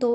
2